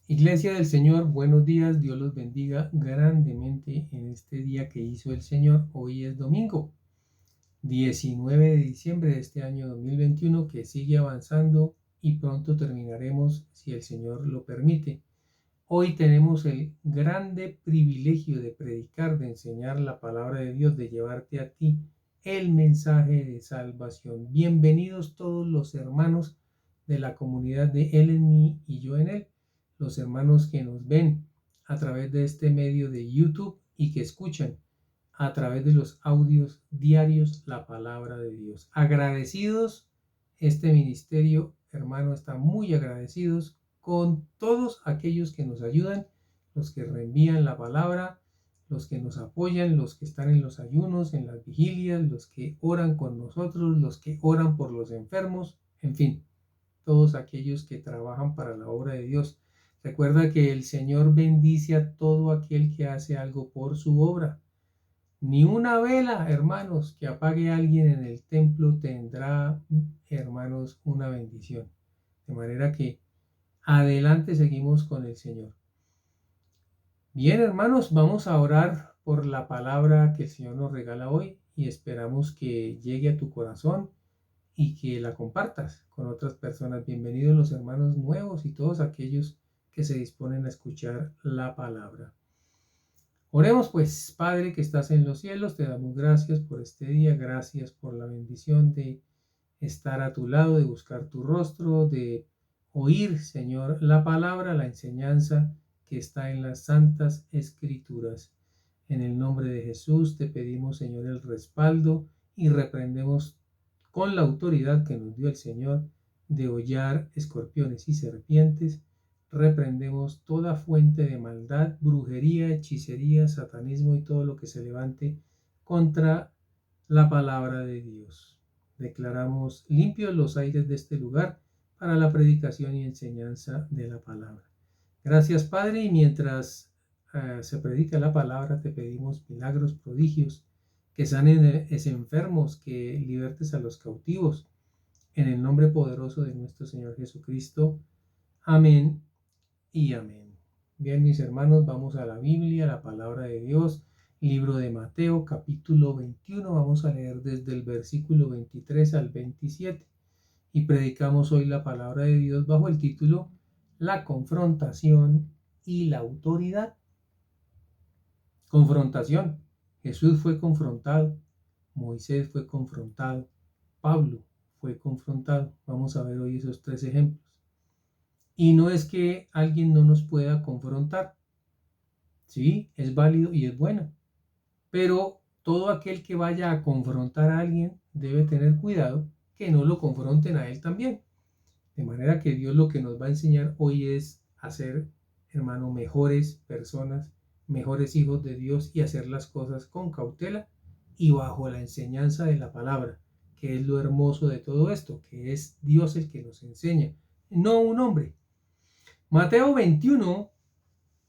Iglesia del Señor, buenos días, Dios los bendiga grandemente en este día que hizo el Señor. Hoy es domingo, 19 de diciembre de este año 2021, que sigue avanzando y pronto terminaremos si el Señor lo permite. Hoy tenemos el grande privilegio de predicar, de enseñar la palabra de Dios, de llevarte a ti el mensaje de salvación. Bienvenidos todos los hermanos de la comunidad de Él en mí y yo en Él, los hermanos que nos ven a través de este medio de YouTube y que escuchan a través de los audios diarios la palabra de Dios. Agradecidos, este ministerio, hermano, está muy agradecidos con todos aquellos que nos ayudan, los que reenvían la palabra, los que nos apoyan, los que están en los ayunos, en las vigilias, los que oran con nosotros, los que oran por los enfermos, en fin, todos aquellos que trabajan para la obra de Dios. Recuerda que el Señor bendice a todo aquel que hace algo por su obra. Ni una vela, hermanos, que apague a alguien en el templo tendrá, hermanos, una bendición. De manera que adelante seguimos con el Señor. Bien, hermanos, vamos a orar por la palabra que el Señor nos regala hoy y esperamos que llegue a tu corazón y que la compartas con otras personas. Bienvenidos los hermanos nuevos y todos aquellos que se disponen a escuchar la palabra. Oremos pues, Padre que estás en los cielos, te damos gracias por este día, gracias por la bendición de estar a tu lado, de buscar tu rostro, de oír, Señor, la palabra, la enseñanza que está en las santas escrituras. En el nombre de Jesús te pedimos, Señor, el respaldo y reprendemos con la autoridad que nos dio el Señor de hollar escorpiones y serpientes. Reprendemos toda fuente de maldad, brujería, hechicería, satanismo y todo lo que se levante contra la palabra de Dios. Declaramos limpios los aires de este lugar para la predicación y enseñanza de la palabra. Gracias, Padre, y mientras se predica la palabra, te pedimos milagros, prodigios, que sanen a enfermos, que libertes a los cautivos, en el nombre poderoso de nuestro Señor Jesucristo. Amén y amén. Bien, mis hermanos, vamos a la Biblia, la palabra de Dios, libro de Mateo, capítulo 21. Vamos a leer desde el versículo 23 al 27 y predicamos hoy la palabra de Dios bajo el título La confrontación y la autoridad. Confrontación. Jesús fue confrontado, Moisés fue confrontado, Pablo fue confrontado. Vamos a ver hoy esos tres ejemplos. Y no es que alguien no nos pueda confrontar. Sí, es válido y es bueno. Pero todo aquel que vaya a confrontar a alguien debe tener cuidado que no lo confronten a él también. De manera que Dios lo que nos va a enseñar hoy es a ser, hermano, mejores personas, mejores hijos de Dios y hacer las cosas con cautela y bajo la enseñanza de la palabra, que es lo hermoso de todo esto, que es Dios el que nos enseña, no un hombre. Mateo 21,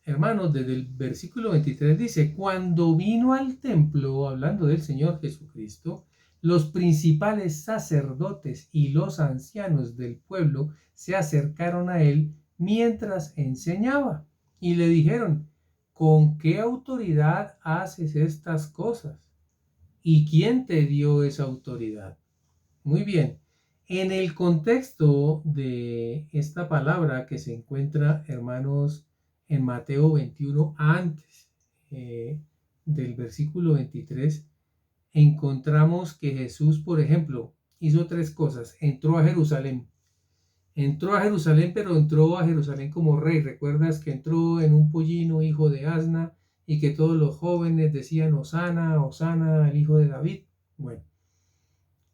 hermanos, desde el versículo 23 dice: cuando vino al templo, hablando del Señor Jesucristo, los principales sacerdotes y los ancianos del pueblo se acercaron a él mientras enseñaba y le dijeron: ¿con qué autoridad haces estas cosas? ¿Y quién te dio esa autoridad? Muy bien. En el contexto de esta palabra que se encuentra, hermanos, en Mateo 21, antes del versículo 23, encontramos que Jesús, por ejemplo, hizo tres cosas. Entró a Jerusalén. Entró a Jerusalén, pero entró a Jerusalén como rey. ¿Recuerdas que entró en un pollino, hijo de asna, y que todos los jóvenes decían: Hosana, Hosana, el hijo de David? Bueno,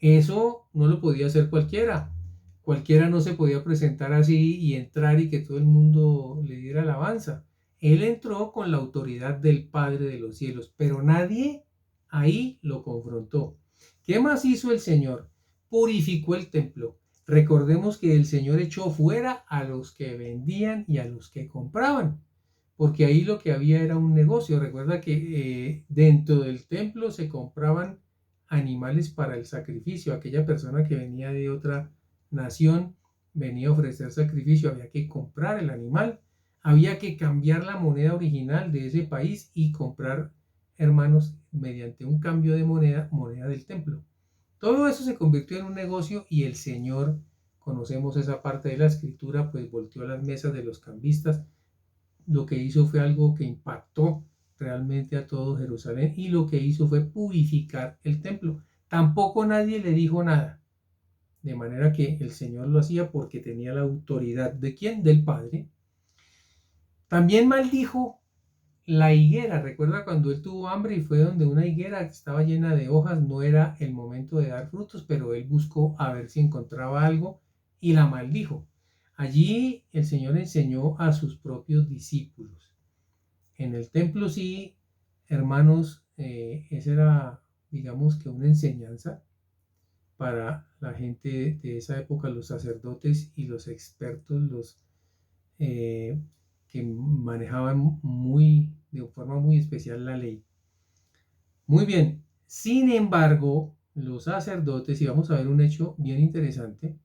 eso no lo podía hacer cualquiera. Cualquiera no se podía presentar así y entrar y que todo el mundo le diera alabanza. Él entró con la autoridad del Padre de los cielos, pero nadie ahí lo confrontó. ¿Qué más hizo el Señor? Purificó el templo. Recordemos que el Señor echó fuera a los que vendían y a los que compraban, porque ahí lo que había era un negocio. Recuerda que dentro del templo se compraban animales para el sacrificio. Aquella persona que venía de otra nación venía a ofrecer sacrificio, había que comprar el animal, había que cambiar la moneda original de ese país y comprar, hermanos, mediante un cambio de moneda del templo. Todo eso se convirtió en un negocio y el Señor, conocemos esa parte de la escritura, pues volteó las mesas de los cambistas. Lo que hizo fue algo que impactó realmente a todo Jerusalén y lo que hizo fue purificar el templo. Tampoco nadie le dijo nada. De manera que el Señor lo hacía porque tenía la autoridad de ¿quién? Del Padre. También maldijo la higuera. Recuerda cuando él tuvo hambre y fue donde una higuera que estaba llena de hojas, no era el momento de dar frutos, pero él buscó a ver si encontraba algo y la maldijo. Allí el Señor enseñó a sus propios discípulos. En el templo sí, hermanos, esa era, digamos que una enseñanza para la gente de esa época, los sacerdotes y los expertos, los que manejaban de forma muy especial la ley. Muy bien, sin embargo, los sacerdotes, y vamos a ver un hecho bien interesante,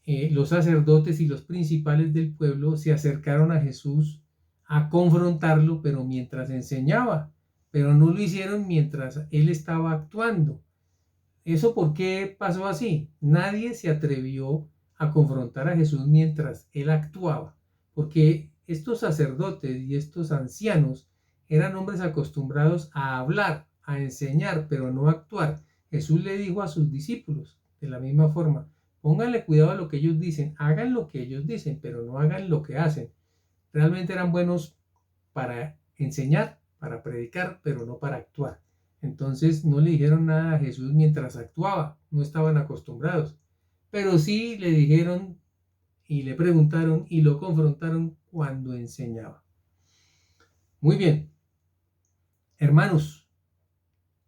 los sacerdotes y los principales del pueblo se acercaron a Jesús a confrontarlo, pero mientras enseñaba, pero no lo hicieron mientras él estaba actuando. ¿Eso por qué pasó así? Nadie se atrevió a confrontar a Jesús mientras él actuaba, porque estos sacerdotes y estos ancianos eran hombres acostumbrados a hablar, a enseñar, pero no a actuar. Jesús le dijo a sus discípulos de la misma forma: pónganle cuidado a lo que ellos dicen, hagan lo que ellos dicen, pero no hagan lo que hacen. Realmente eran buenos para enseñar, para predicar, pero no para actuar. Entonces no le dijeron nada a Jesús mientras actuaba, no estaban acostumbrados, pero sí le dijeron y le preguntaron y lo confrontaron cuando enseñaba. Muy bien, hermanos,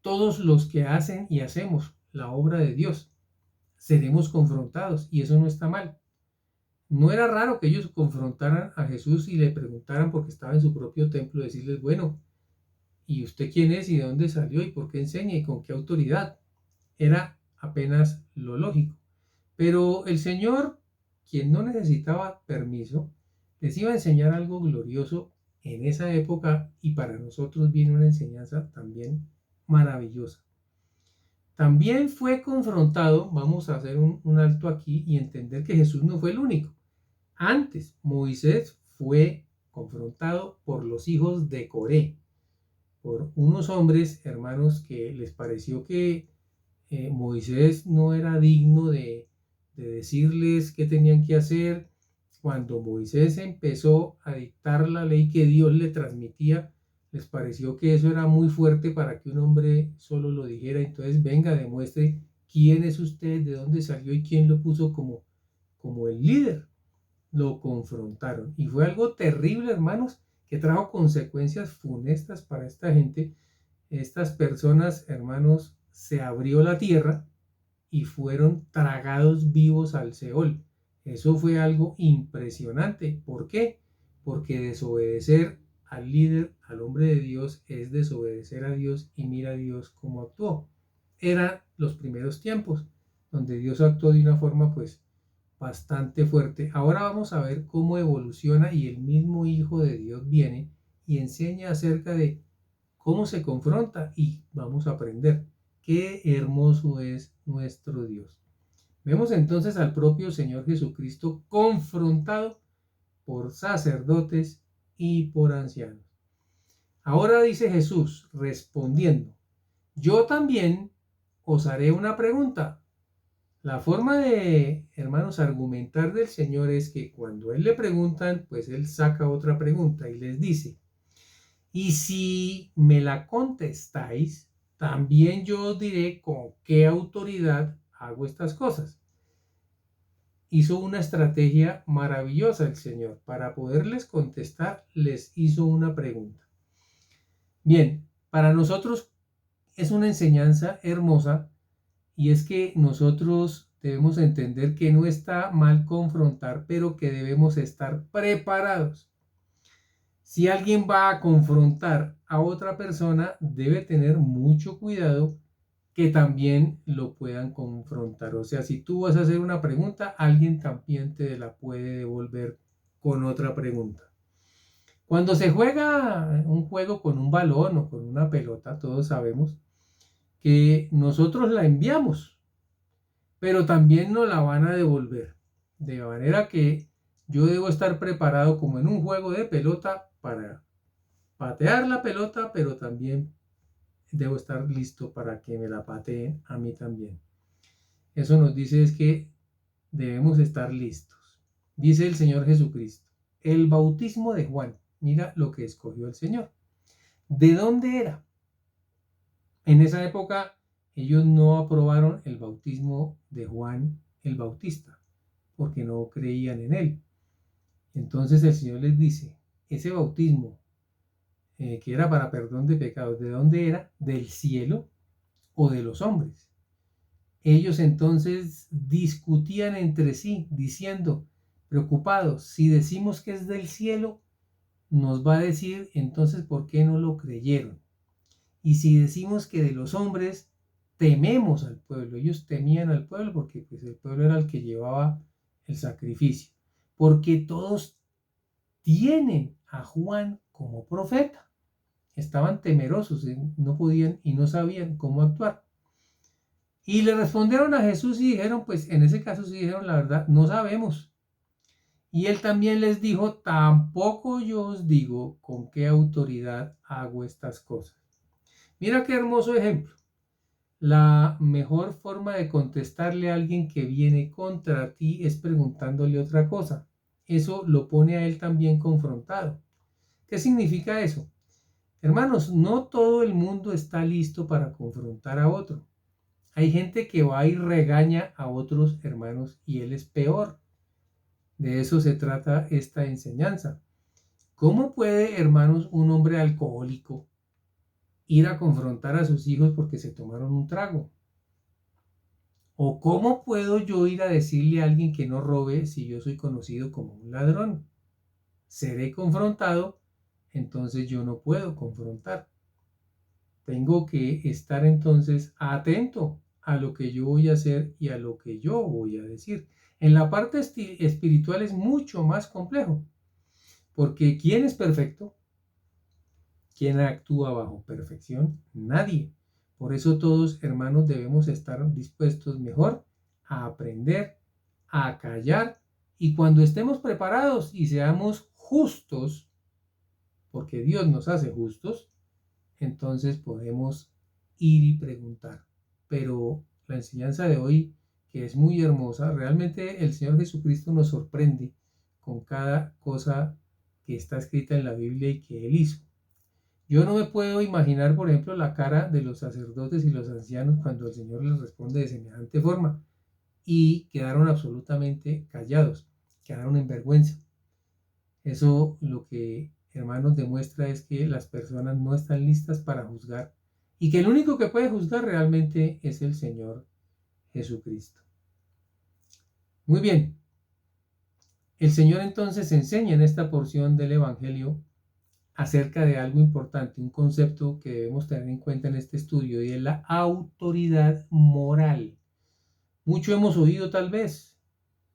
todos los que hacen y hacemos la obra de Dios seremos confrontados y eso no está mal. No era raro que ellos confrontaran a Jesús y le preguntaran, porque estaba en su propio templo, decirles: bueno, ¿y usted quién es y de dónde salió y por qué enseña y con qué autoridad? Era apenas lo lógico. Pero el Señor, quien no necesitaba permiso, les iba a enseñar algo glorioso en esa época, y para nosotros viene una enseñanza también maravillosa. También fue confrontado, vamos a hacer un alto aquí y entender que Jesús no fue el único. Antes, Moisés fue confrontado por los hijos de Coré, por unos hombres, hermanos, que les pareció que Moisés no era digno de decirles qué tenían que hacer. Cuando Moisés empezó a dictar la ley que Dios le transmitía, les pareció que eso era muy fuerte para que un hombre solo lo dijera. Entonces, venga, demuestre quién es usted, de dónde salió y quién lo puso como el líder. Lo confrontaron y fue algo terrible, hermanos, que trajo consecuencias funestas para esta gente. Estas personas, hermanos, se abrió la tierra y fueron tragados vivos al Seol. Eso fue algo impresionante. ¿Por qué? Porque desobedecer al líder, al hombre de Dios, es desobedecer a Dios, y mira a Dios cómo actuó. Eran los primeros tiempos donde Dios actuó de una forma pues bastante fuerte. Ahora vamos a ver cómo evoluciona y el mismo Hijo de Dios viene y enseña acerca de cómo se confronta, y vamos a aprender. Qué hermoso es nuestro Dios. Vemos entonces al propio Señor Jesucristo confrontado por sacerdotes y por ancianos. Ahora dice Jesús respondiendo: yo también os haré una pregunta. La forma de, hermanos, argumentar del Señor es que cuando Él le preguntan, pues Él saca otra pregunta y les dice: y si me la contestáis, también yo os diré con qué autoridad hago estas cosas. Hizo una estrategia maravillosa el Señor. Para poderles contestar, les hizo una pregunta. Bien, para nosotros es una enseñanza hermosa, y es que nosotros debemos entender que no está mal confrontar, pero que debemos estar preparados. Si alguien va a confrontar a otra persona, debe tener mucho cuidado que también lo puedan confrontar. O sea, si tú vas a hacer una pregunta, alguien también te la puede devolver con otra pregunta. Cuando se juega un juego con un balón o con una pelota, todos sabemos que nosotros la enviamos, pero también nos la van a devolver. De manera que yo debo estar preparado como en un juego de pelota para patear la pelota, pero también debo estar listo para que me la pateen a mí también. Eso nos dice es que debemos estar listos. Dice el Señor Jesucristo, el bautismo de Juan, mira lo que escogió el Señor. ¿De dónde era? En esa época ellos no aprobaron el bautismo de Juan el Bautista, porque no creían en él. Entonces el Señor les dice, ese bautismo que era para perdón de pecados, ¿de dónde era? ¿Del cielo o de los hombres? Ellos entonces discutían entre sí, diciendo, preocupados, si decimos que es del cielo, nos va a decir entonces por qué no lo creyeron. Y si decimos que de los hombres, tememos al pueblo. Ellos temían al pueblo porque pues, el pueblo era el que llevaba el sacrificio. Porque todos tienen a Juan como profeta. Estaban temerosos, no podían y no sabían cómo actuar. Y le respondieron a Jesús y dijeron, pues en ese caso sí dijeron la verdad, no sabemos. Y él también les dijo, tampoco yo os digo con qué autoridad hago estas cosas. Mira qué hermoso ejemplo. La mejor forma de contestarle a alguien que viene contra ti es preguntándole otra cosa. Eso lo pone a él también confrontado. ¿Qué significa eso? Hermanos, no todo el mundo está listo para confrontar a otro. Hay gente que va y regaña a otros hermanos y él es peor. De eso se trata esta enseñanza. ¿Cómo puede, hermanos, un hombre alcohólico ir a confrontar a sus hijos porque se tomaron un trago? ¿O cómo puedo yo ir a decirle a alguien que no robe si yo soy conocido como un ladrón? Seré confrontado, entonces yo no puedo confrontar. Tengo que estar entonces atento a lo que yo voy a hacer y a lo que yo voy a decir. En la parte espiritual es mucho más complejo, porque ¿quién es perfecto? ¿Quién actúa bajo perfección? Nadie. Por eso todos, hermanos, debemos estar dispuestos mejor a aprender, a callar, y cuando estemos preparados y seamos justos, porque Dios nos hace justos, entonces podemos ir y preguntar. Pero la enseñanza de hoy, que es muy hermosa, realmente el Señor Jesucristo nos sorprende con cada cosa que está escrita en la Biblia y que Él hizo. Yo no me puedo imaginar, por ejemplo, la cara de los sacerdotes y los ancianos cuando el Señor les responde de semejante forma y quedaron absolutamente callados, quedaron en vergüenza. Eso lo que, hermanos, demuestra es que las personas no están listas para juzgar y que el único que puede juzgar realmente es el Señor Jesucristo. Muy bien, el Señor entonces enseña en esta porción del Evangelio acerca de algo importante, un concepto que debemos tener en cuenta en este estudio y es la autoridad moral. Mucho hemos oído tal vez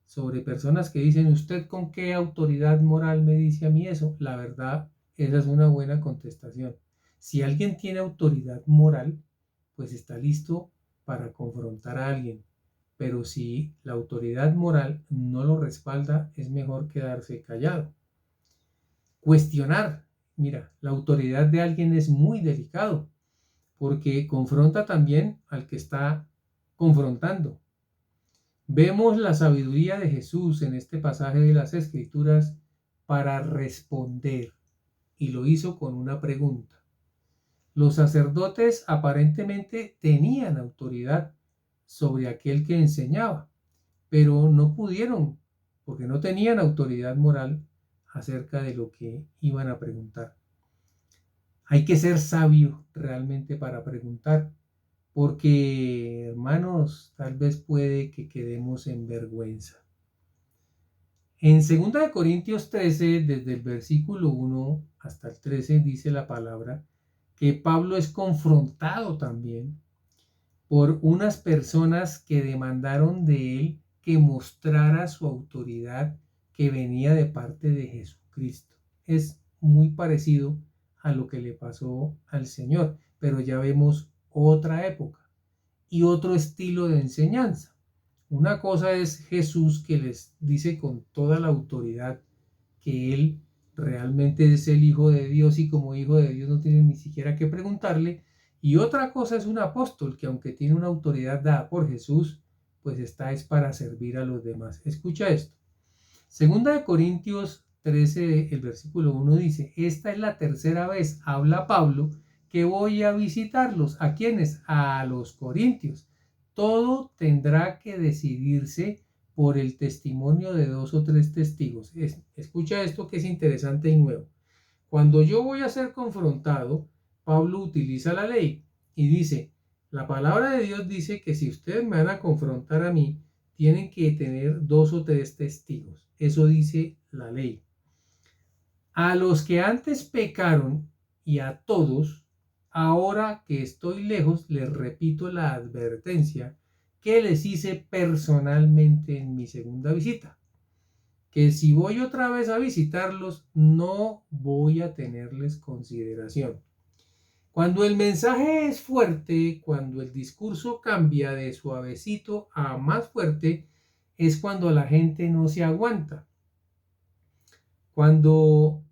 sobre personas que dicen, ¿usted con qué autoridad moral me dice a mí eso? La verdad, esa es una buena contestación. Si alguien tiene autoridad moral, pues está listo para confrontar a alguien. Pero si la autoridad moral no lo respalda, es mejor quedarse callado. Cuestionar. Mira, la autoridad de alguien es muy delicado porque confronta también al que está confrontando. Vemos la sabiduría de Jesús en este pasaje de las Escrituras para responder, y lo hizo con una pregunta. Los sacerdotes aparentemente tenían autoridad sobre aquel que enseñaba, pero no pudieron, porque no tenían autoridad moral acerca de lo que iban a preguntar. Hay que ser sabio realmente para preguntar, porque, hermanos, tal vez puede que quedemos en vergüenza. En 2 Corintios 13, desde el versículo 1 hasta el 13, dice la palabra que Pablo es confrontado también por unas personas que demandaron de él que mostrara su autoridad, que venía de parte de Jesucristo. Es muy parecido a lo que le pasó al Señor, pero ya vemos otra época y otro estilo de enseñanza. Una cosa es Jesús, que les dice con toda la autoridad que Él realmente es el Hijo de Dios, y como Hijo de Dios no tiene ni siquiera que preguntarle. Y otra cosa es un apóstol que, aunque tiene una autoridad dada por Jesús, pues está es para servir a los demás. Escucha esto. Segunda de Corintios 13, el versículo 1 dice: esta es la tercera vez, habla Pablo, que voy a visitarlos. ¿A quiénes? A los corintios. Todo tendrá que decidirse por el testimonio de 2 o 3 testigos. Escucha esto, que es interesante y nuevo. Cuando yo voy a ser confrontado, Pablo utiliza la ley y dice: la palabra de Dios dice que si ustedes me van a confrontar a mí, tienen que tener 2 o 3 testigos. Eso dice la ley. A los que antes pecaron y a todos, ahora que estoy lejos, les repito la advertencia que les hice personalmente en mi segunda visita, que si voy otra vez a visitarlos, no voy a tenerles consideración. Cuando el mensaje es fuerte, cuando el discurso cambia de suavecito a más fuerte, es cuando la gente no se aguanta. Cuando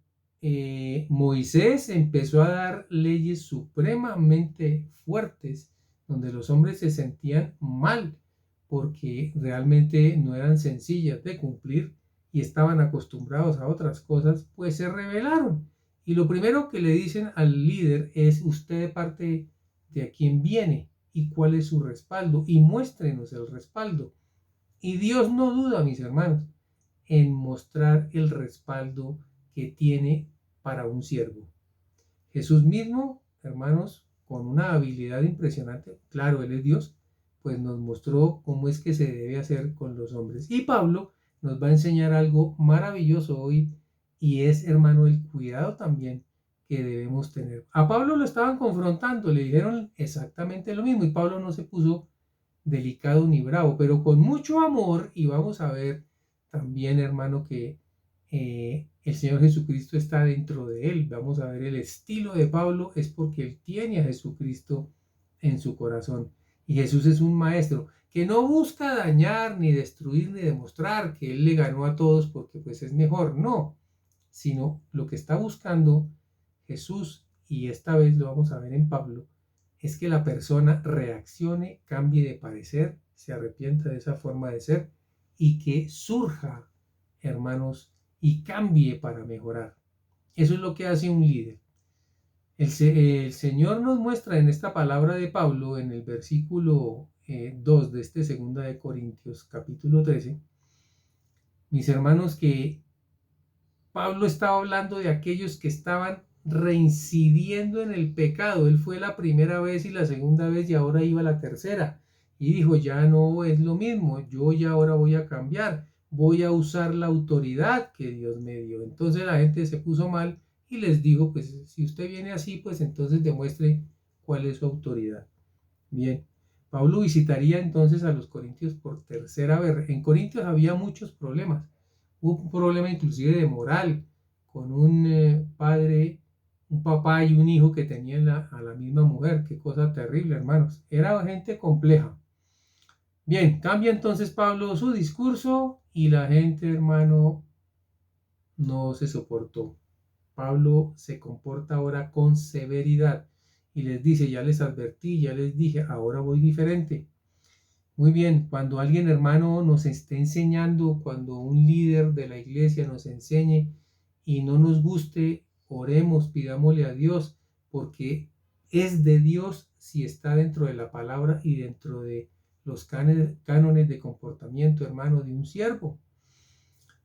Moisés empezó a dar leyes supremamente fuertes, donde los hombres se sentían mal porque realmente no eran sencillas de cumplir y estaban acostumbrados a otras cosas, pues se rebelaron. Y lo primero que le dicen al líder es: usted de parte de a quién viene y cuál es su respaldo, y muéstrenos el respaldo. Y Dios no duda, mis hermanos, en mostrar el respaldo que tiene para un siervo. Jesús mismo, hermanos, con una habilidad impresionante, claro, Él es Dios, pues nos mostró cómo es que se debe hacer con los hombres. Y Pablo nos va a enseñar algo maravilloso hoy, y es, hermano, el cuidado también que debemos tener. A Pablo lo estaban confrontando, le dijeron exactamente lo mismo, y Pablo no se puso delicado ni bravo, pero con mucho amor. Y vamos a ver también, hermano, que el Señor Jesucristo está dentro de él. Vamos a ver el estilo de Pablo, es porque él tiene a Jesucristo en su corazón. Y Jesús es un maestro que no busca dañar, ni destruir, ni demostrar que él le ganó a todos porque pues es mejor, no, sino lo que está buscando Jesús, y esta vez lo vamos a ver en Pablo, es que la persona reaccione, cambie de parecer, se arrepienta de esa forma de ser y que surja, hermanos, y cambie para mejorar. Eso es lo que hace un líder. El Señor nos muestra en esta palabra de Pablo, en el versículo 2 de este 2 de Corintios capítulo 13, mis hermanos, que Pablo estaba hablando de aquellos que estaban reincidiendo en el pecado. Él fue la primera vez y la segunda vez, y ahora iba la tercera. Y dijo: ya no es lo mismo, yo ya ahora voy a cambiar, voy a usar la autoridad que Dios me dio. Entonces la gente se puso mal y les dijo: pues si usted viene así, pues entonces demuestre cuál es su autoridad. Bien, Pablo visitaría entonces a los corintios por tercera vez. En Corintios había muchos problemas. Hubo un problema inclusive de moral, con un padre, un papá y un hijo que tenían a la misma mujer. Qué cosa terrible, hermanos. Era gente compleja. Bien, cambia entonces Pablo su discurso y la gente, hermano, no se soportó. Pablo se comporta ahora con severidad y les dice: ya les advertí, ya les dije, ahora voy diferente. Muy bien, cuando alguien, hermano, nos esté enseñando, cuando un líder de la iglesia nos enseñe y no nos guste, oremos, pidámosle a Dios, porque es de Dios si está dentro de la palabra y dentro de los cánones de comportamiento, hermano, de un siervo.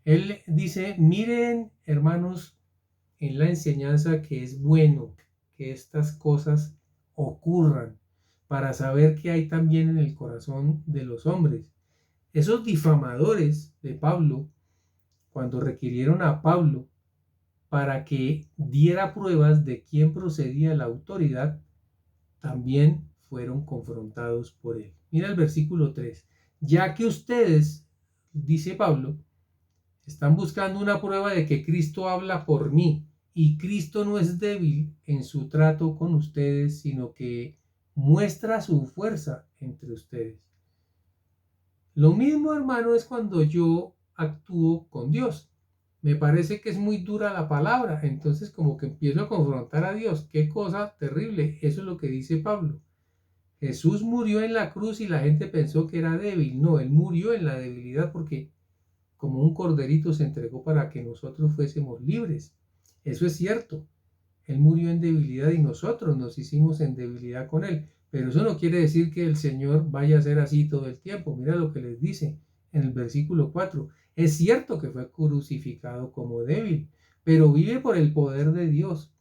Él dice: miren, hermanos, en la enseñanza, que es bueno que estas cosas ocurran, para saber qué hay también en el corazón de los hombres. Esos difamadores de Pablo, cuando requirieron a Pablo para que diera pruebas de quién procedía la autoridad, también fueron confrontados por él. Mira el versículo 3. Ya que ustedes, dice Pablo, Están buscando una prueba de que Cristo habla por mí y Cristo no es débil en su trato con ustedes, sino que muestra su fuerza entre ustedes. Lo mismo, hermano, es cuando yo actúo con Dios. Me parece que es muy dura la palabra, entonces como que empiezo a confrontar a Dios. Qué cosa terrible, eso es lo que dice Pablo. Jesús murió en la cruz y la gente pensó que era débil. No, él murió en la debilidad porque como un corderito se entregó para que nosotros fuésemos libres. Eso es cierto. Él murió en debilidad y nosotros nos hicimos en debilidad con él. Pero eso no quiere decir que el Señor vaya a ser así todo el tiempo. Mira lo que les dice en el versículo 4. Es cierto que fue crucificado como débil, pero vive por el poder de Dios.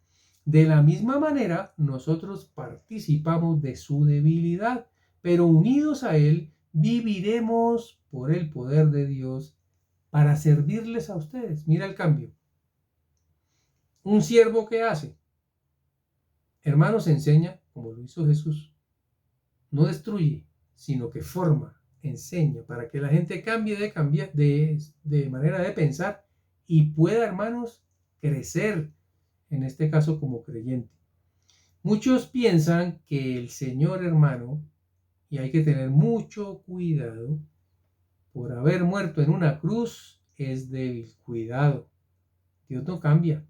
De la misma manera, nosotros participamos de su debilidad, pero unidos a Él, viviremos por el poder de Dios para servirles a ustedes. Mira el cambio. Un siervo que hace, hermanos, enseña como lo hizo Jesús. No destruye, sino que forma, enseña para que la gente cambie de manera de pensar y pueda, hermanos, crecer, en este caso como creyente. Muchos piensan que el Señor, hermano, y hay que tener mucho cuidado, por haber muerto en una cruz, es débil. Cuidado. Dios no cambia.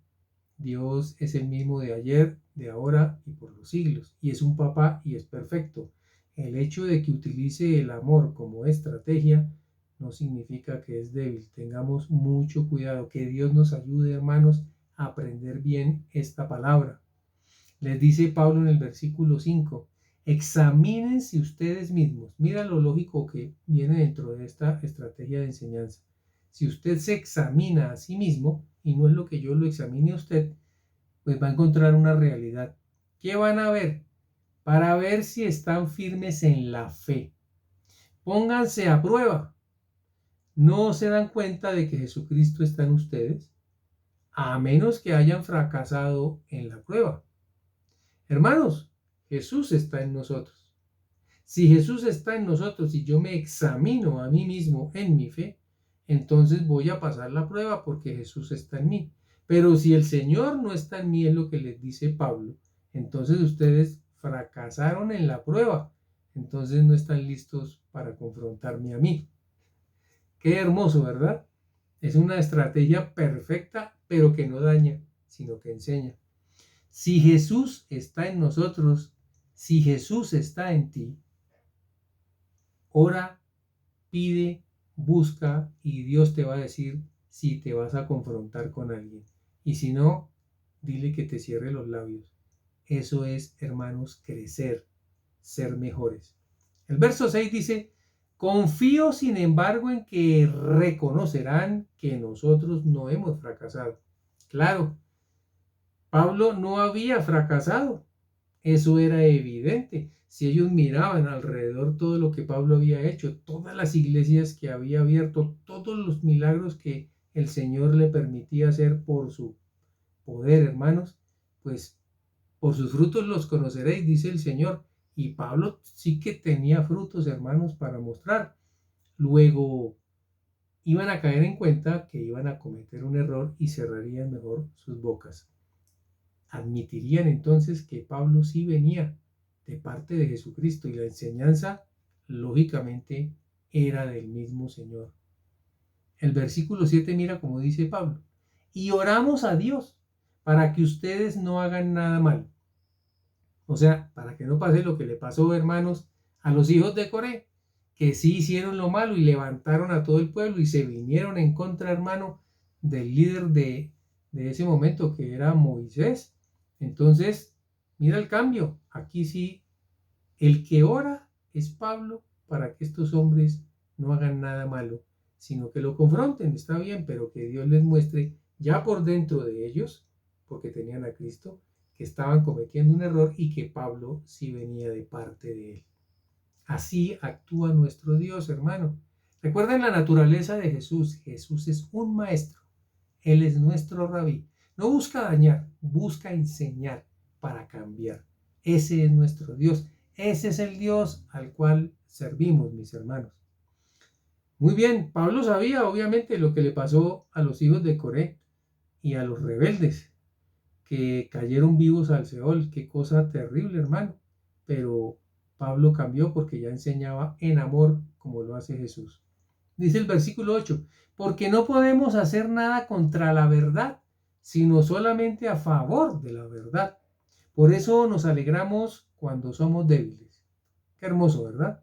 Dios es el mismo de ayer, de ahora y por los siglos. Y es un papá y es perfecto. El hecho de que utilice el amor como estrategia no significa que es débil. Tengamos mucho cuidado. Que Dios nos ayude, hermanos, a aprender bien esta palabra. Les dice Pablo en el versículo 5, examínense ustedes mismos. Mira lo lógico que viene dentro de esta estrategia de enseñanza. Si usted se examina a sí mismo, y no es lo que yo lo examine a usted, pues va a encontrar una realidad. ¿Qué van a ver? Para ver si están firmes en la fe. Pónganse a prueba. ¿No se dan cuenta de que Jesucristo está en ustedes? A menos que hayan fracasado en la prueba. Hermanos, Jesús está en nosotros. Si Jesús está en nosotros y yo me examino a mí mismo en mi fe, entonces voy a pasar la prueba porque Jesús está en mí. Pero si el Señor no está en mí, es lo que les dice Pablo, entonces ustedes fracasaron en la prueba. Entonces no están listos para confrontarme a mí. Qué hermoso, ¿verdad? Es una estrategia perfecta, pero que no daña, sino que enseña. Si Jesús está en nosotros, si Jesús está en ti, ora, pide, busca y Dios te va a decir si te vas a confrontar con alguien. Y si no, dile que te cierre los labios. Eso es, hermanos, crecer, ser mejores. El verso 6 dice, confío sin embargo en que reconocerán que nosotros no hemos fracasado. Claro, Pablo no había fracasado. Eso era evidente. Si ellos miraban alrededor todo lo que Pablo había hecho, todas las iglesias que había abierto, todos los milagros que el Señor le permitía hacer por su poder, hermanos, pues por sus frutos los conoceréis, dice el Señor. Y Pablo sí que tenía frutos, hermanos, para mostrar. Luego iban a caer en cuenta que iban a cometer un error y cerrarían mejor sus bocas. Admitirían entonces que Pablo sí venía de parte de Jesucristo y la enseñanza, lógicamente, era del mismo Señor. El versículo 7 mira como dice Pablo, y oramos a Dios para que ustedes no hagan nada mal. O sea, para que no pase lo que le pasó, hermanos, a los hijos de Coré, que sí hicieron lo malo y levantaron a todo el pueblo y se vinieron en contra, hermano, del líder de ese momento, que era Moisés. Entonces, mira el cambio. Aquí sí, el que ora es Pablo para que estos hombres no hagan nada malo, sino que lo confronten, está bien, pero que Dios les muestre ya por dentro de ellos, porque tenían a Cristo, que estaban cometiendo un error y que Pablo sí venía de parte de él. Así actúa nuestro Dios, hermano. Recuerden la naturaleza de Jesús. Jesús es un maestro. Él es nuestro rabí. No busca dañar, busca enseñar para cambiar. Ese es nuestro Dios. Ese es el Dios al cual servimos, mis hermanos. Muy bien, Pablo sabía obviamente lo que le pasó a los hijos de Coré y a los rebeldes que cayeron vivos al Seol. Qué cosa terrible, hermano. Pero Pablo cambió porque ya enseñaba en amor como lo hace Jesús. Dice el versículo 8, porque no podemos hacer nada contra la verdad, sino solamente a favor de la verdad. Por eso nos alegramos cuando somos débiles. Qué hermoso, ¿verdad?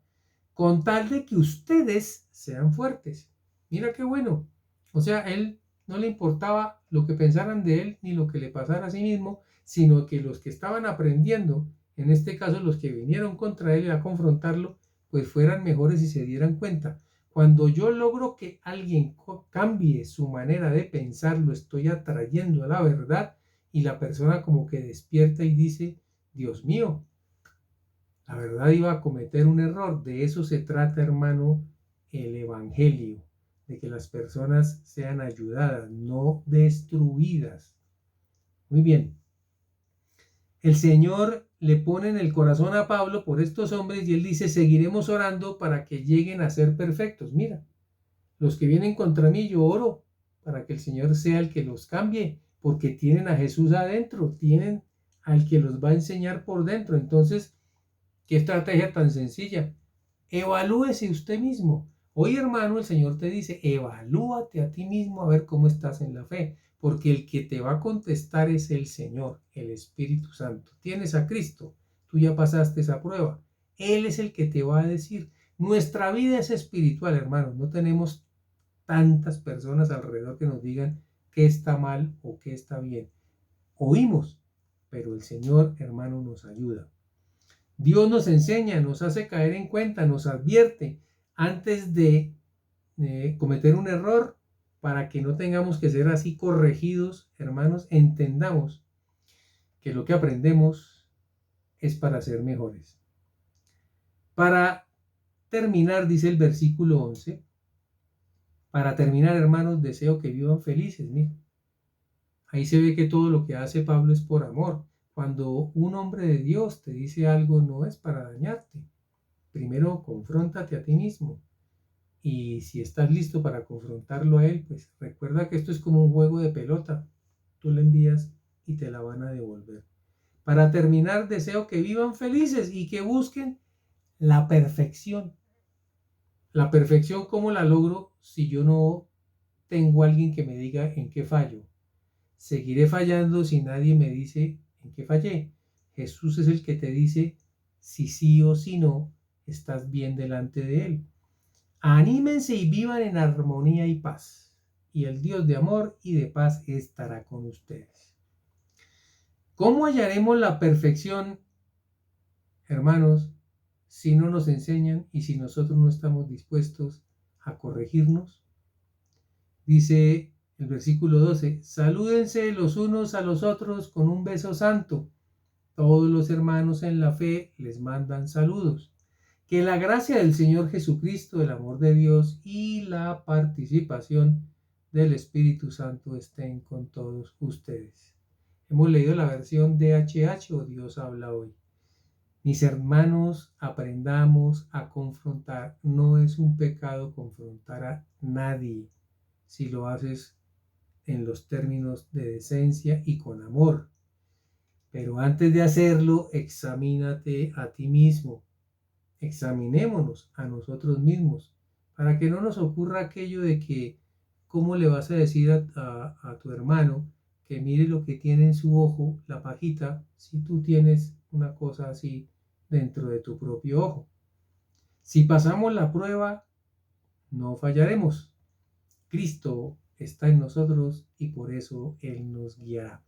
Con tal de que ustedes sean fuertes. Mira qué bueno. O sea, él no le importaba lo que pensaran de él ni lo que le pasara a sí mismo, sino que los que estaban aprendiendo, en este caso los que vinieron contra él a confrontarlo, pues fueran mejores y se dieran cuenta. Cuando yo logro que alguien cambie su manera de pensar, lo estoy atrayendo a la verdad y la persona como que despierta y dice, Dios mío, la verdad iba a cometer un error. De eso se trata, hermano, el Evangelio, de que las personas sean ayudadas, no destruidas. Muy bien. El Señor le pone en el corazón a Pablo por estos hombres y él dice, seguiremos orando para que lleguen a ser perfectos. Mira, los que vienen contra mí, yo oro para que el Señor sea el que los cambie, porque tienen a Jesús adentro, tienen al que los va a enseñar por dentro. Entonces, qué estrategia tan sencilla. Evalúese usted mismo. Hoy, hermano, el Señor te dice, evalúate a ti mismo a ver cómo estás en la fe, porque el que te va a contestar es el Señor, el Espíritu Santo. Tienes a Cristo, tú ya pasaste esa prueba. Él es el que te va a decir. Nuestra vida es espiritual, hermano. No tenemos tantas personas alrededor que nos digan qué está mal o qué está bien. Oímos, pero el Señor, hermano, nos ayuda. Dios nos enseña, nos hace caer en cuenta, nos advierte antes de cometer un error para que no tengamos que ser así corregidos, hermanos. Entendamos que lo que aprendemos es para ser mejores. Para terminar, dice el versículo 11, para terminar, hermanos, deseo que vivan felices. Mira, ahí se ve que todo lo que hace Pablo es por amor. Cuando un hombre de Dios te dice algo, no es para dañarte. Primero, confróntate a ti mismo. Y si estás listo para confrontarlo a él, pues recuerda que esto es como un juego de pelota. Tú le envías y te la van a devolver. Para terminar, deseo que vivan felices y que busquen la perfección. La perfección, ¿cómo la logro si yo no tengo alguien que me diga en qué fallo? Seguiré fallando si nadie me dice en qué fallé. Jesús es el que te dice si sí o si no estás bien delante de él. Anímense y vivan en armonía y paz, y el Dios de amor y de paz estará con ustedes. ¿Cómo hallaremos la perfección, hermanos, si no nos enseñan y si nosotros no estamos dispuestos a corregirnos? Dice el versículo 12, salúdense los unos a los otros con un beso santo. Todos los hermanos en la fe les mandan saludos. Que la gracia del Señor Jesucristo, el amor de Dios y la participación del Espíritu Santo estén con todos ustedes. Hemos leído la versión DHH o Dios habla hoy. Mis hermanos, aprendamos a confrontar. No es un pecado confrontar a nadie si lo haces en los términos de decencia y con amor. Pero antes de hacerlo, examínate a ti mismo. Examinémonos a nosotros mismos para que no nos ocurra aquello de que cómo le vas a decir a tu hermano que mire lo que tiene en su ojo, la pajita, si tú tienes una cosa así dentro de tu propio ojo. Si pasamos la prueba, no fallaremos. Cristo está en nosotros y por eso Él nos guiará.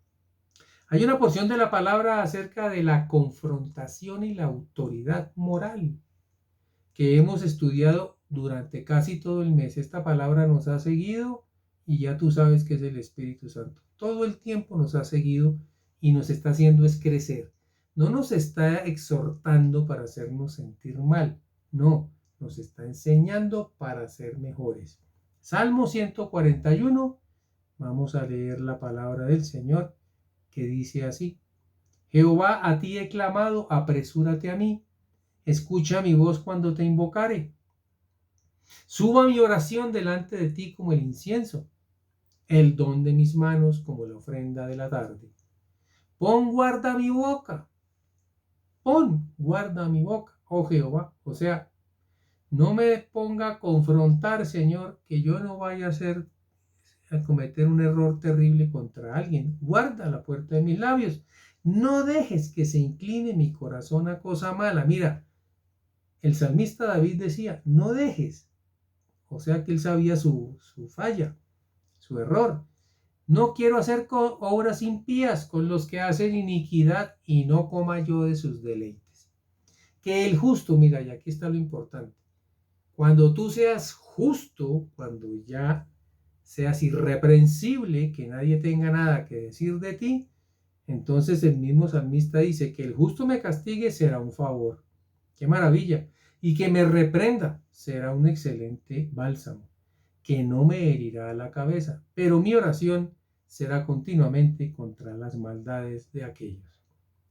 Hay una porción de la palabra acerca de la confrontación y la autoridad moral que hemos estudiado durante casi todo el mes. Esta palabra nos ha seguido y ya tú sabes que es el Espíritu Santo. Todo el tiempo nos ha seguido y nos está haciendo es crecer. No nos está exhortando para hacernos sentir mal, no, nos está enseñando para ser mejores. Salmo 141, vamos a leer la palabra del Señor que dice así: Jehová, a ti he clamado, apresúrate a mí. Escucha mi voz cuando te invocare. Suba mi oración delante de ti como el incienso, el don de mis manos como la ofrenda de la tarde. Pon guarda mi boca, pon guarda mi boca, oh Jehová. O sea, no me ponga a confrontar, Señor, que yo no vaya a cometer un error terrible contra alguien. Guarda la puerta de mis labios. No dejes que se incline mi corazón a cosa mala. Mira, el salmista David decía, no dejes. O sea que él sabía su falla, su error. No quiero hacer obras impías con los que hacen iniquidad y no coma yo de sus deleites. Que el justo, mira, y aquí está lo importante. Cuando tú seas justo, cuando ya seas irreprensible, que nadie tenga nada que decir de ti, entonces el mismo salmista dice que el justo me castigue será un favor. ¡Qué maravilla! Y que me reprenda será un excelente bálsamo, que no me herirá la cabeza, pero mi oración será continuamente contra las maldades de aquellos.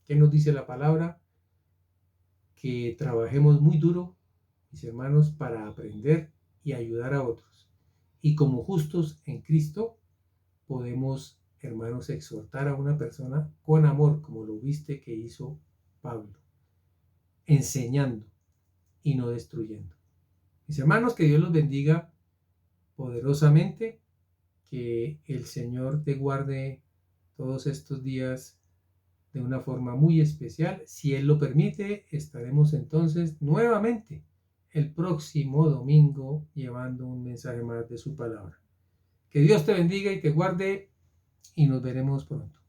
¿Qué nos dice la palabra? Que trabajemos muy duro, mis hermanos, para aprender y ayudar a otros. Y como justos en Cristo, podemos, hermanos, exhortar a una persona con amor, como lo viste que hizo Pablo, enseñando y no destruyendo. Mis hermanos, que Dios los bendiga poderosamente, que el Señor te guarde todos estos días de una forma muy especial. Si Él lo permite, estaremos entonces nuevamente el próximo domingo llevando un mensaje más de su palabra. Que Dios te bendiga y te guarde y nos veremos pronto.